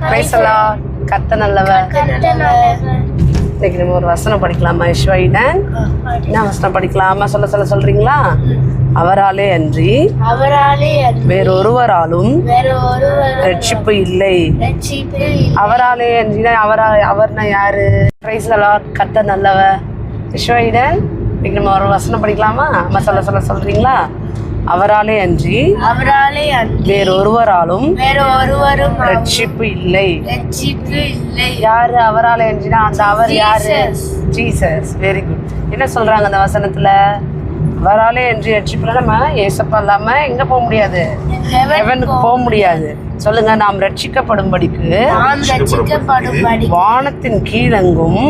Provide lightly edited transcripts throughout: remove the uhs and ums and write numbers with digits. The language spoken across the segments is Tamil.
Praise the Lord. கர்த்தர் நல்லவர். இன்னைக்கு நம்ம ஒரு வசனம் படிக்கலாமா? ஈடன் என்ன வசனம் படிக்கலாமா? சொல்றீங்களா? அவராலே அன்றி வேறொருவராலும் ரட்சிப்பு இல்லை. அவராலே அன்றினா அவர்னா யாரு? Praise the Lord. கர்த்தர் நல்லவர். ஈடன் இன்னைக்கு நம்ம ஒரு வசனம் படிக்கலாமா? அம்மா சொல்றீங்களா? அவராலே அன்றி வேறொருவராலும் ரட்சிப்பு இல்லை. யாரு அவராலே அன்றினா அந்த அவர் யாரு? ஜீசஸ். Very good. என்ன சொல்றாங்க அந்த வசனத்துல? அவராலே அன்றி ரட்சிப்புல நம்ம ஏசப்பா இல்லாம எங்க போக முடியாது? ஹெவனுக்கு போக முடியாது. சொல்லுங்க. நாம் ரட்சிக்கப்படும்படிக்கு வானத்தின் கீழெங்கும்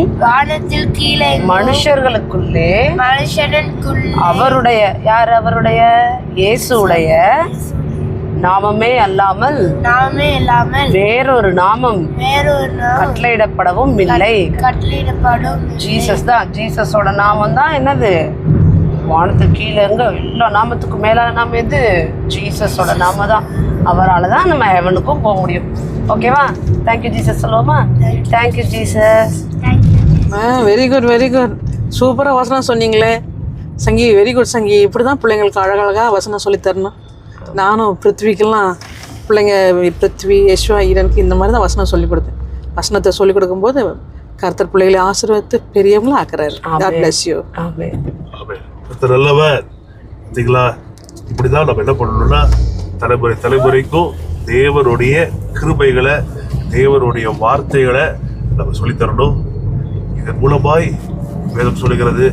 மனுஷர்களுக்குள்ளே அவருடைய யார்? அவருடைய இயேசுடைய நாமமே அல்லாமல் வேறொரு நாமம் கட்டளையிடப்படவும் இல்லை. ஜீசஸ் தான். ஜீசஸோட நாமம் தான் என்னது? வானத்துக்கு கீழே இருங்க எல்லா நாமத்துக்கும் மேலான நாம எது? ஜீசஸோட நாம தான். அவரால் தான் நம்ம ஹெவனுக்கும் போக முடியும். ஓகேவா? தேங்க்யூ ஜீசஸ் சொல்லுவோமா? Thank you Jesus. Very good, very good. சூப்பராக வசனம் சொன்னீங்களே சங்கி. வெரி குட் சங்கி. இப்படி தான் பிள்ளைங்களுக்கு அழகழகாக வசனம் சொல்லித்தரணும். நானும் பிருத்விக்கெல்லாம் பிள்ளைங்க பிருத்வி, யஷ்வா, ஈரனுக்கு இந்த மாதிரி தான் வசனம் சொல்லிக் கொடுத்தேன். வசனத்தை சொல்லிக் கொடுக்கும்போது கர்த்தர் பிள்ளைகளை ஆசீர்வதித்து பெரியவங்களும் ஆக்குறாரு. God bless you. கர்த்தர் நல்லவர். பார்த்தீங்களா? இப்படிதான் நம்ம என்ன பண்ணணும்னா தலைமுறைக்கும் தேவனுடைய கிருபைகளை, தேவனுடைய வார்த்தைகளை நம்ம சொல்லித்தரணும். இதன் மூலமாய் வேதம் சொல்லுகிறது,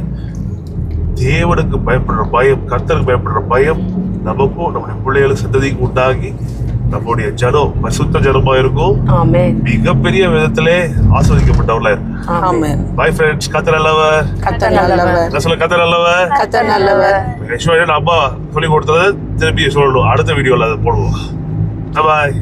தேவனுக்கு பயப்படுற பயம், கர்த்தருக்கு பயப்படுற பயம் நமக்கும் நம்முடைய பிள்ளைகளுக்கு சந்ததிக்கு உண்டாகி நம்முடைய ஜனம் பரிசுத்த ஜனமா இருக்கும். மிகப்பெரிய விதத்திலே ஆஸ்வதிக்கப்பட்டவர்களா இருக்கும். Bye friends. கர்த்தர் நல்லவர். கர்த்தர் நல்லவர். அம்மா சொல்லி கொடுத்ததை திருப்பி சொல்லணும். அடுத்த வீடியோல அதை போடுவோம். பாய்.